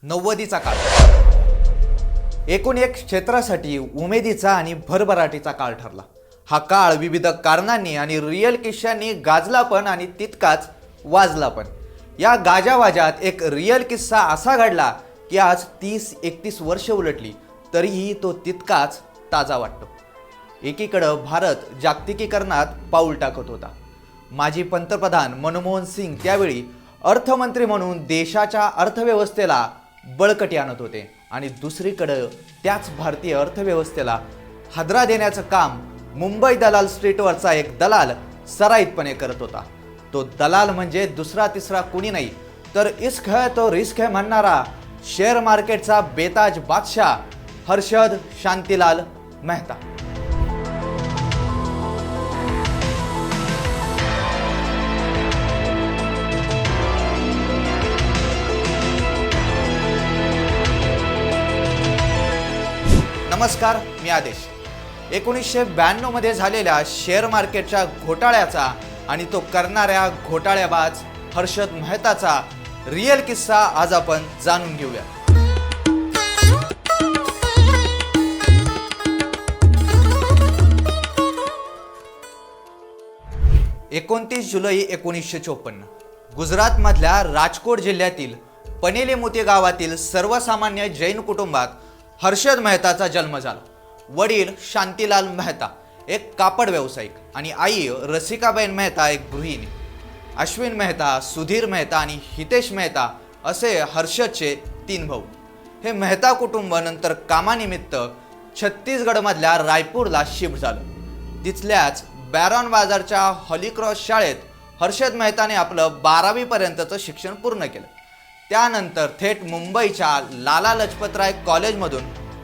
90चा काळ एकूण एक क्षेत्रासाठी उमेदीचा आणि भरभराटीचा काळ ठरला। हा काळ विविध कारणांनी आणि रिअल किस्स्यांनी गाजला पण आणि तितकाच वाजला पण। या गाजावाजात एक रिअल किस्सा असा घडला की आज 30-31 वर्ष उलटली तरीही तो तितकाच ताजा वाटतो। एकीकडे भारत जागतिकीकरणात पाऊल टाकत होता। माजी पंतप्रधान मनमोहन सिंग त्यावेळी अर्थमंत्री म्हणून देशाच्या अर्थव्यवस्थेला बळकटी आणत होते आणि दुसरीकडे त्याच भारतीय अर्थव्यवस्थेला हादरा देण्याचं काम मुंबई दलाल स्ट्रीटवरचा एक दलाल सराईतपणे करत होता। तो दलाल म्हणजे दुसरा तिसरा कोणी नाही तर इश्क है तो रिस्क है म्हणणारा शेअर मार्केटचा बेताज बादशाह हर्षद शांतीलाल मेहता। नमस्कार, मी आदेश। 1992 मध्ये झालेल्या शेअर मार्केटच्या घोटाळ्याचा आणि तो करणाऱ्या घोटाळ्याबाज हर्षद मेहताचा रिअल किस्सा आज आपण जाणून घेऊया। 29 जुलै 1954 गुजरात मधल्या राजकोट जिल्ह्यातील पनेली मोती गावातील सर्वसामान्य जैन कुटुंबात हर्षद मेहताचा जन्म झाला। वडील शांतीलाल मेहता एक कापड व्यावसायिक आणि आई रसिकाबेन मेहता एक गृहिणी। अश्विन मेहता, सुधीर मेहता आणि हितेश मेहता असे हर्षदचे 3 भाऊ। हे मेहता कुटुंब नंतर कामानिमित्त छत्तीसगडमधल्या रायपूरला शिफ्ट झालं। तिथल्याच बॅरॉन बाजारच्या हॉलीक्रॉस शाळेत हर्षद मेहताने आपलं 12वी पर्यंतचं शिक्षण पूर्ण केलं। त्यानंतर थेट मुंबईच्या लाला लजपतराय कॉलेजमधून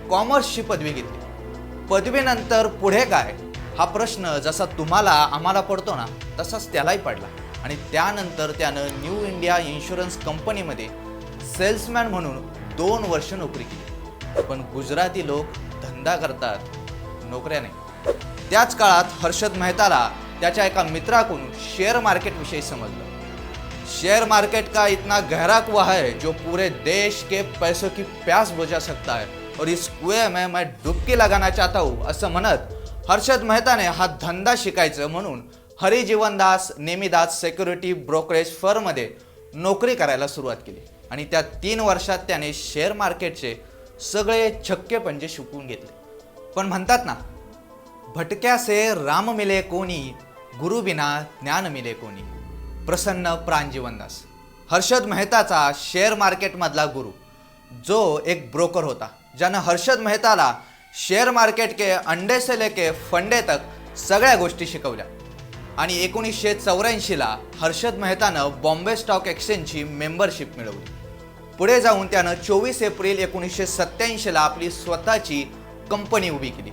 कॉमर्सची पदवी घेतली। पदवीनंतर पुढे काय हा प्रश्न जसा तुम्हाला आम्हाला पडतो ना तसाच त्यालाही पडला आणि त्यानंतर त्यानं न्यू इंडिया इन्शुरन्स कंपनीमध्ये सेल्समॅन म्हणून 2 वर्ष नोकरी केली। पण गुजराती लोक धंदा करतात, नोकऱ्या नाही। त्याच काळात हर्षद मेहताला त्याच्या एका मित्राकडून शेअर मार्केटविषयी समजलं। शेयर मार्केट का इतना गहरा कुआं है जो पूरे देश के पैसों की प्यास बुझा सकता है और इस कुएं में मैं डुबकी लगाना चाहता हूँ असं म्हणत हर्षद मेहताने हा धंदा शिकायचं म्हणून हरिजीवनदास नेमीदास सिक्युरिटी ब्रोकरेज फर्ममध्ये नोकरी करायला सुरुवात केली आणि त्या 3 वर्षात त्याने शेअर मार्केटचे सगळे छक्के पंजे शिकून घेतले। पण म्हणतात ना, भटक्या से राम मिले कोणी, गुरु बिना ज्ञान मिले कोणी। प्रसन्न प्राणजीवनदास हर्षद मेहताचा शेअर मार्केटमधला गुरु, जो एक ब्रोकर होता ज्यानं हर्षद मेहताला शेअर मार्केट के अंडे से लेके फंडे तक सगळ्या गोष्टी शिकवल्या। आणि 1984ला हर्षद मेहतानं बॉम्बे स्टॉक एक्सचेंजची मेंबरशिप मिळवली। पुढे जाऊन त्यानं 24 एप्रिल 1987ला आपली स्वतःची कंपनी उभी केली,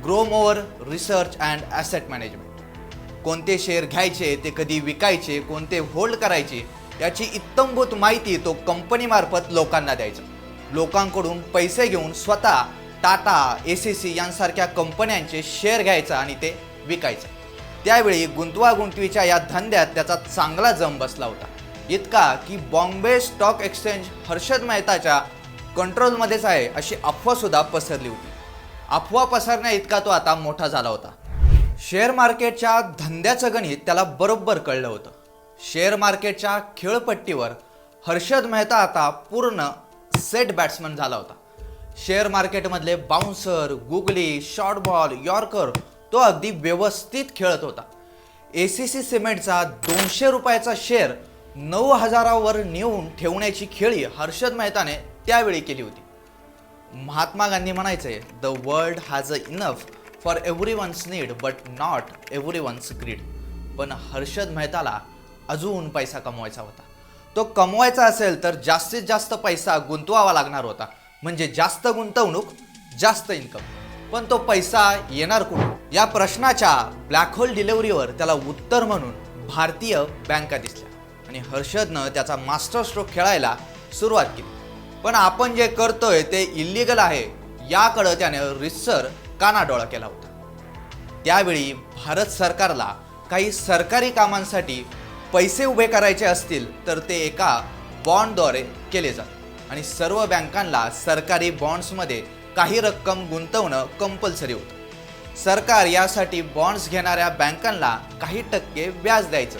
ग्रोमोअर रिसर्च अँड ॲसेट मॅनेजमेंट। कोणते शेअर घ्यायचे, ते कधी विकायचे, कोणते होल्ड करायचे याची इत्तंभूत माहिती तो कंपनीमार्फत लोकांना द्यायचा। लोकांकडून पैसे घेऊन स्वतः टाटा, एसीसी यांसारख्या कंपन्यांचे शेअर घ्यायचा आणि ते विकायचं। त्यावेळी गुंतवागुंतवीच्या या धंद्यात त्याचा चांगला जम बसला होता, इतका की बॉम्बे स्टॉक एक्सचेंज हर्षद मेहताच्या कंट्रोलमध्येच आहे अशी अफवा सुद्धा पसरली होती। अफवा पसरण्या इतका तो आता मोठा झाला होता। शेअर मार्केटच्या धंद्याचं गणित त्याला बरोबर कळलं होतं। शेअर मार्केटच्या खेळपट्टीवर हर्षद मेहता आता पूर्ण सेट बॅट्समन झाला होता। शेअर मार्केटमधले bouncer, googly, short ball, yorker तो अगदी व्यवस्थित खेळत होता। एसीसी सिमेंटचा 200 रुपयाचा शेअर 9000वर नेऊन ठेवण्याची खेळी हर्षद मेहताने त्यावेळी केली होती। महात्मा गांधी म्हणायचे, the world has a enough for everyone's need but not everyone's greed. पण हर्षद मेहताला अजून पैसा कमवायचा होता। तो कमवायचा असेल तर जास्तीत जास्त पैसा गुंतवावा लागणार होता, म्हणजे जास्त गुंतवणूक जास्त इन्कम। पण तो पैसा येणार कुठून या प्रश्नाच्या ब्लॅक होल डिलिव्हरीवर त्याला उत्तर म्हणून भारतीय बँका दिसल्या आणि हर्षदनं त्याचा मास्टर स्ट्रोक खेळायला सुरुवात केली। पण आपण जे करतोय ते इल्लीगल आहे याकडे त्याने रितसर कानाडोळा केला होता। त्यावेळी भारत सरकारला काही सरकारी कामांसाठी पैसे उभे करायचे असतील तर ते एका बॉन्डद्वारे केले जातात। आणि सर्व बँकांना सरकारी बॉन्ड्समध्ये काही रक्कम गुंतवणं कंपल्सरी होतं. सरकार यासाठी बॉन्ड्स घेणाऱ्या बँकांना काही टक्के व्याज द्यायचं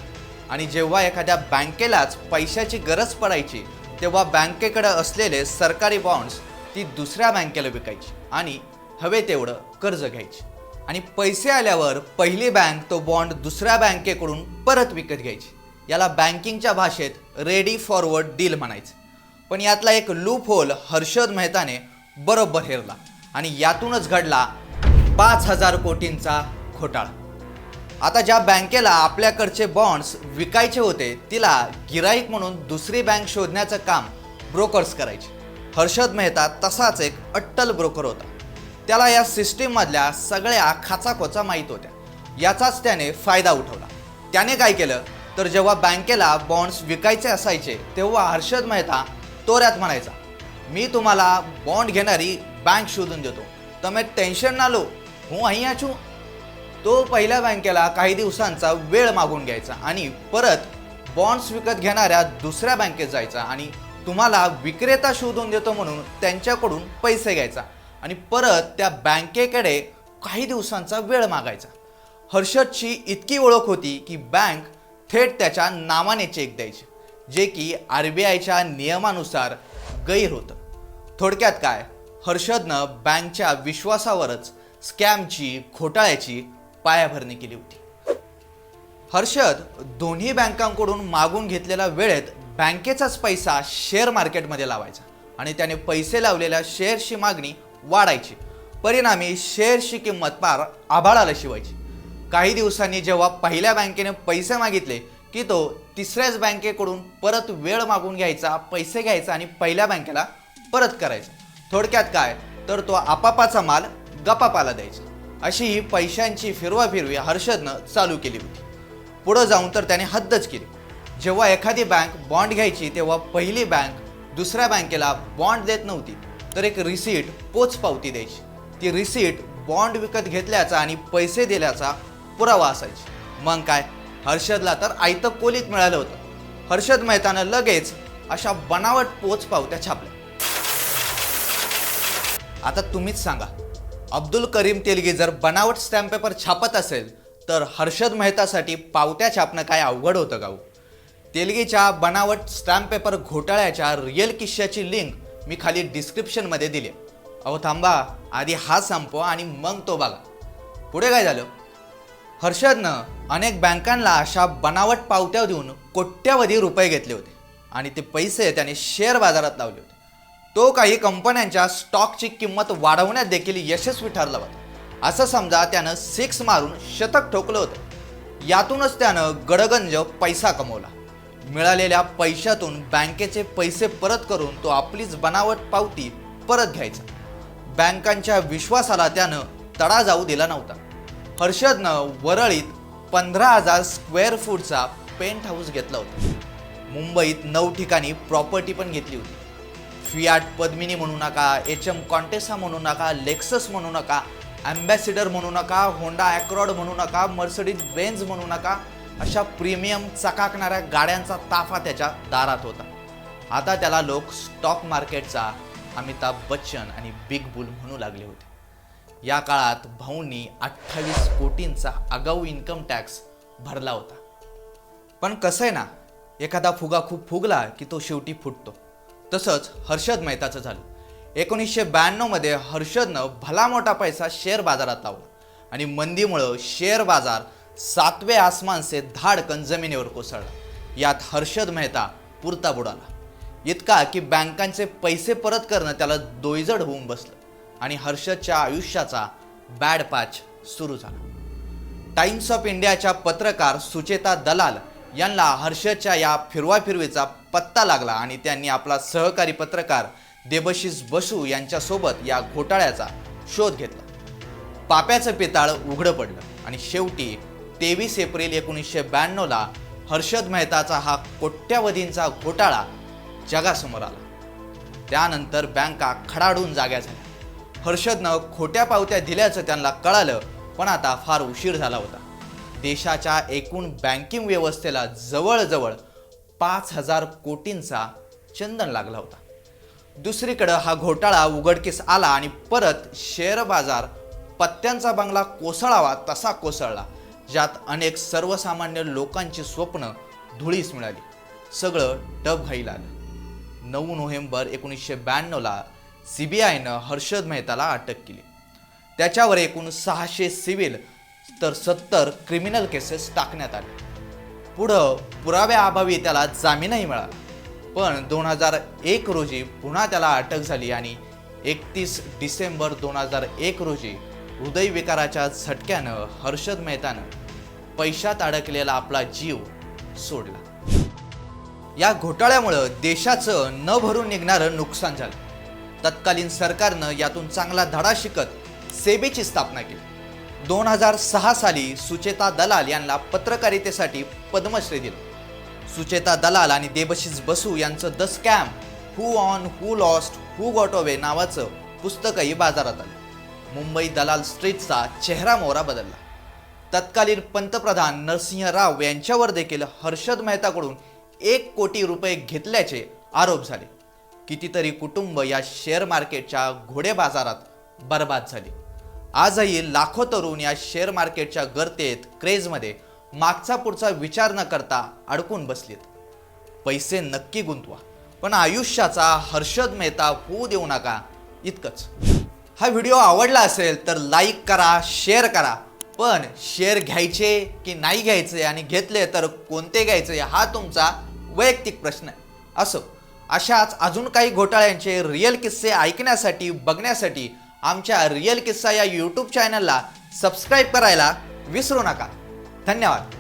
आणि जेव्हा एखाद्या बँकेलाच पैशाची गरज पडायची तेव्हा बँकेकडे असलेले सरकारी बॉन्ड्स ती दुसऱ्या बँकेला विकायची आणि हवे तेवढं कर्ज घ्यायची आणि पैसे आल्यावर पहिली बँक तो बॉन्ड दुसऱ्या बँकेकडून परत विकत घ्यायची. याला बँकिंगच्या भाषेत रेडी फॉरवर्ड डील म्हणायचं. पण यातला एक लूप होल हर्षद मेहताने बरोबर हेरला आणि यातूनच घडला 5,000 कोटींचा घोटाळा. आता ज्या बँकेला आपल्याकडचे बॉन्ड्स विकायचे होते तिला गिराईक म्हणून दुसरी बँक शोधण्याचं काम ब्रोकर्स करायचे. हर्षद मेहता तसाच एक अट्टल ब्रोकर होता. त्याला या सिस्टीममधल्या सगळ्या खाचाखोचा माहीत होत्या. याचाच त्याने फायदा उठवला. त्याने काय केलं तर जेव्हा बँकेला बॉन्ड्स विकायचे असायचे तेव्हा हर्षद मेहता तोऱ्यात म्हणायचा, मी तुम्हाला बॉन्ड घेणारी बँक शोधून देतो, તમે टेन्शन ना लो, હું અહીંયા છું. तो पहिल्या बँकेला काही दिवसांचा वेळ मागून घ्यायचा आणि परत बॉन्ड्स विकत घेणाऱ्या दुसऱ्या बँकेत जायचा आणि तुम्हाला विक्रेता शोधून देतो म्हणून त्यांच्याकडून पैसे घ्यायचा आणि परत त्या बँकेकडे काही दिवसांचा वेळ मागायचा. हर्षदची इतकी ओळख होती की बँक थेट त्याच्या नावाने चेक द्यायचे, जे की RBIच्या नियमानुसार गैर होतं. थोडक्यात काय, हर्षदनं बँकच्या विश्वासावरच स्कॅमची घोटाळ्याची पायाभरणी केली होती. हर्षद दोन्ही बँकांकडून मागून घेतलेला वेळेत बँकेचाच पैसा शेअर मार्केटमध्ये लावायचा आणि त्याने पैसे लावलेल्या शेअर्सची मागणी वाढायची. परिणामी शेअर्सची किंमत पार आभाळाला शिवायची. काही दिवसांनी जेव्हा पहिल्या बँकेने पैसे मागितले की तो तिसऱ्याच बँकेकडून परत वेळ मागून घ्यायचा, पैसे घ्यायचा आणि पहिल्या बँकेला परत करायचा. थोडक्यात काय तर तो आपापाचा माल गपापाला द्यायचा. अशी ही पैशांची फिरवाफिरवी हर्षदनं चालू केली होती. पुढं जाऊन तर त्याने हद्दच केली. जेव्हा एखादी बँक बॉन्ड घ्यायची तेव्हा पहिली बँक दुसऱ्या बँकेला बॉन्ड देत नव्हती तर एक रिसीट पोचपावती द्यायची. ती रिसीट बॉन्ड विकत घेतल्याचा आणि पैसे दिल्याचा पुरावा असायची. मग काय, हर्षदला तर आयतं कोलीत मिळालं होतं. हर्षद मेहतानं लगेच अशा बनावट पोचपावत्या छापल्या. आता तुम्हीच सांगा, अब्दुल करीम तेलगी जर बनावट स्टॅम्प पेपर छापत असेल तर हर्षद मेहतासाठी पावत्या छापणं काय अवघड होतं का? तेलगीच्या बनावट स्टॅम्प पेपर घोटाळ्याच्या रिअल किस्स्याची लिंक मी खाली डिस्क्रिप्शनमध्ये दिली. अहो थांबा, आधी हा संपवा आणि मग तो बघा. पुढे काय झालं, हर्षदनं अनेक बँकांना अशा बनावट पावत्या देऊन कोट्यावधी रुपये घेतले होते आणि ते पैसे त्याने शेअर बाजारात लावले होते. तो काही कंपन्यांच्या स्टॉकची किंमत वाढवण्यात देखील यशस्वी ठरला होता. असं समजा त्यानं 6 मारून शतक ठोकलं होतं. यातूनच त्यानं गडगंज पैसा कमवला. मिळालेल्या पैशातून बँकेचे पैसे परत करून तो आपलीच बनावट पावती परत घ्यायचा. बँकांच्या विश्वासाला त्यानं तडा जाऊ दिला नव्हता. हर्षदनं वरळीत 15,000 स्क्वेअर फूटचा पेंट हाऊस घेतला होता. मुंबईत 9 ठिकाणी प्रॉपर्टी पण घेतली होती. फियाट पद्मिनी म्हणू नका, HM कॉन्टेसा म्हणू नका, लेक्सस म्हणू नका, ॲम्बॅसिडर म्हणू नका, होंडा ॲक्रॉड म्हणू नका, मर्सिडीज बेन्झ म्हणू नका, अशा प्रीमियम चकाकणाऱ्या गाड्यांचा ताफा त्याच्या दारात होता. आता त्याला लोक स्टॉक मार्केटचा अमिताभ बच्चन आणि बिग बुल म्हणू लागले होते. या काळात भाऊंनी 28 कोटींचा आगाऊ इन्कम टॅक्स भरला होता. पण कसं आहे ना, एखादा फुगा खूप फुगला की तो शेवटी फुटतो. तसंच हर्षद मेहताचं झालं. 1992 मध्ये हर्षदनं भला मोठा पैसा शेअर बाजारात लावला आणि मंदीमुळं शेअर बाजार 7वे आसमान से धाडकन जमिनीवर कोसळला. यात हर्षद मेहता पुरता बुडाला. इतका की बँकांचे पैसे परत करणं त्याला दोईजड होऊन बसलं आणि हर्षदच्या आयुष्याचा बॅड पॅच सुरू झाला. टाइम्स ऑफ इंडियाच्या पत्रकार सुचेता दलाल यांना हर्षदच्या या फिरवाफिरवीचा पत्ता लागला आणि त्यांनी आपला सहकारी पत्रकार देबशिष बसू यांच्यासोबत या घोटाळ्याचा शोध घेतला. पाप्याचं पिताळ उघडं पडलं आणि शेवटी 23 एप्रिल 1992ला हर्षद मेहताचा हा कोट्यावधींचा घोटाळा जगासमोर आला. त्यानंतर बँका खडाडून जाग्या झाल्या. हर्षदनं खोट्या पावत्या दिल्याचं त्यांना कळालं, पण आता फार उशीर झाला होता. देशाच्या एकूण बँकिंग व्यवस्थेला जवळजवळ 5,000 कोटींचा चंदन लागला होता. दुसरीकडे हा घोटाळा उघडकीस आला आणि परत शेअर बाजार पत्त्यांचा बंगला कोसळावा तसा कोसळला, ज्यात अनेक सर्वसामान्य लोकांची स्वप्न धुळीस मिळाली. सगळं डबघाईला आलं. 9 नोव्हेंबर 1992ला CBIनं हर्षद मेहताला अटक केली. त्याच्यावर एकूण 600 सिव्हिल तर 70 क्रिमिनल केसेस टाकण्यात आले. पुढं पुराव्याअभावी त्याला जामीनही मिळाला. पण 2001 रोजी पुन्हा त्याला अटक झाली आणि 31 डिसेंबर 2001 रोजी हृदयविकाराच्या झटक्यानं हर्षद मेहतानं पैशात अडकलेला आपला जीव सोडला. या घोटाळ्यामुळं देशाचं न भरून निघणारं नुकसान झालं. तत्कालीन सरकारनं यातून चांगला धडा शिकत सेबीची स्थापना केली. 2006 साली सुचेता दलाल यांना पत्रकारितेसाठी पद्मश्री दिलं. सुचेता दलाल आणि देबशिस बसू यांचं the scam, who on, who lost, who got away नावाचं पुस्तकही बाजारात आलं. मुंबई दलाल स्ट्रीटचा चेहरा मोहरा बदलला. तत्कालीन पंतप्रधान नरसिंह राव यांच्यावर देखील हर्षद मेहताकडून 1 कोटी रुपये घेतल्याचे आरोप झाले. कितीतरी कुटुंब या शेअर मार्केटच्या घोडे बाजारात बर्बाद झाली. आजही लाखो तरुण या शेअर मार्केटच्या गर्तेत, क्रेजमध्ये मागचा पुढचा विचार न करता अडकून बसलेत. पैसे नक्की गुंतवा, पण आयुष्याचा हर्षद मेहता होऊ देऊ नका, इतकंच. हा व्हिडिओ आवडला असेल तर लाईक करा, शेअर करा. पण शेअर घ्यायचे की नाही घ्यायचे आणि घेतले तर कोणते घ्यायचे हा तुमचा वैयक्तिक प्रश्न आहे. असो, अशाच अजून काही घोटाळ्यांचे रिअल किस्से ऐकण्यासाठी, बघण्यासाठी आमच्या रिअल किस्सा या यूट्यूब चॅनलला सबस्क्राईब करायला विसरू नका. धन्यवाद.